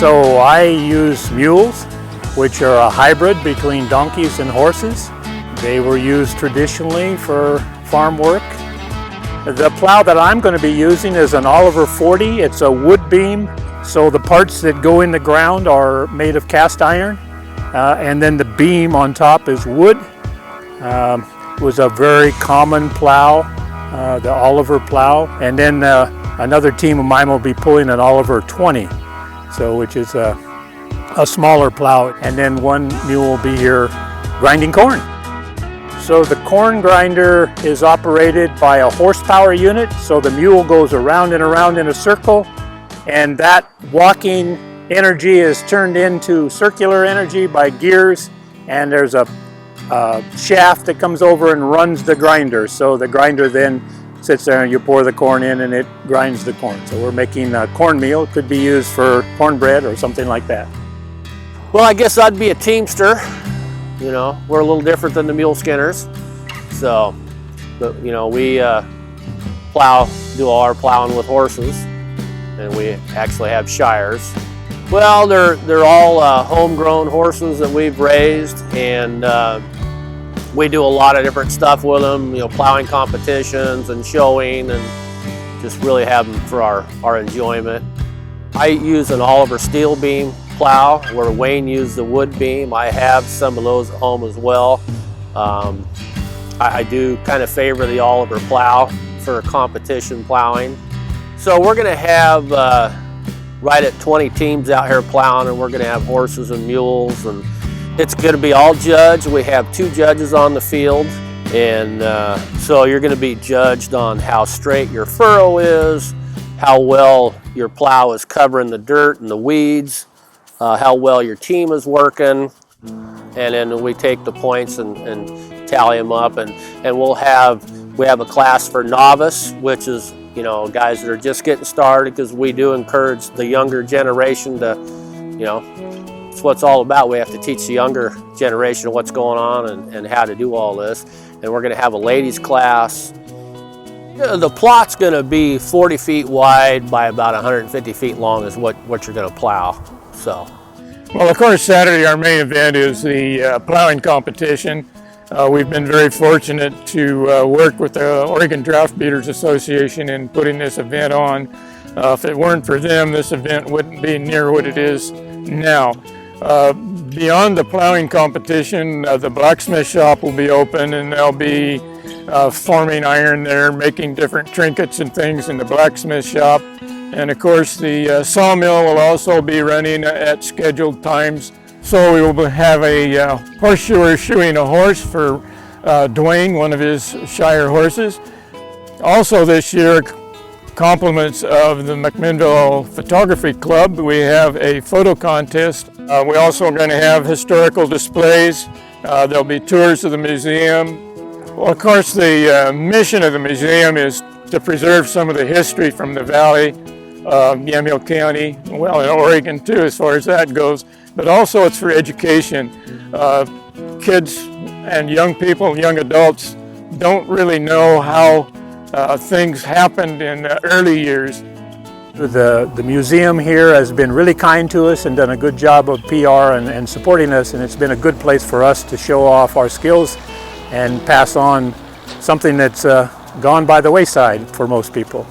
So I use mules, which are a hybrid between donkeys and horses. They were used traditionally for farm work. The plow that I'm going to be using is an Oliver 40. It's a wood beam, so the parts that go in the ground are made of cast iron, and then the beam on top is wood. It was a very common plow, the Oliver plow, and then another team of mine will be pulling an Oliver 20, so which is a smaller plow, and then one mule will be here grinding corn. So the corn grinder is operated by a horsepower unit, so the mule goes around and around in a circle, and that walking energy is turned into circular energy by gears, and there's a shaft that comes over and runs the grinder. So the grinder then sits there and you pour the corn in and it grinds the corn. So we're making cornmeal. It could be used for cornbread or something like that. Well, I guess I'd be a teamster. You know, we're a little different than the mule skinners. So, but, you know, we do all our plowing with horses, and we actually have shires. Well, they're all homegrown horses that we've raised, and we do a lot of different stuff with them, you know, plowing competitions and showing, and just really have them for our enjoyment. I use an Oliver steel beam plow, where Wayne used the wood beam. I have some of those at home as well. I do kind of favor the Oliver plow for competition plowing. So we're going to have right at 20 teams out here plowing, and we're going to have horses and mules, and it's going to be all judged. We have 2 judges on the field, and so you're going to be judged on how straight your furrow is, how well your plow is covering the dirt and the weeds, how well your team is working, and then we take the points and tally them up, and we have a class for novice, which is, you know, guys that are just getting started, because we do encourage the younger generation to, you know, it's what it's all about. We have to teach the younger generation what's going on and how to do all this. And we're going to have a ladies class. The plot's going to be 40 feet wide by about 150 feet long is what you're going to plow. So, well, of course, Saturday our main event is the plowing competition. We've been very fortunate to work with the Oregon Draft Beaters Association in putting this event on. If it weren't for them, this event wouldn't be near what it is now. Beyond the plowing competition, the blacksmith shop will be open, and they'll be forming iron there, making different trinkets and things in the blacksmith shop. And of course, the sawmill will also be running at scheduled times. So we will have a horseshoer shoeing a horse for DUANE, one of his shire horses. Also this year, compliments of the McMinnville Photography Club, we have a photo contest. We're also going to have historical displays. There'll be tours of the museum. Well, of course, the mission of the museum is to preserve some of the history from the valley, Yamhill County, well, in Oregon too, as far as that goes. But also it's for education. Kids and young people, young adults, don't really know how things happened in the early years. The museum here has been really kind to us and done a good job of PR and supporting us, and it's been a good place for us to show off our skills and pass on something that's gone by the wayside for most people.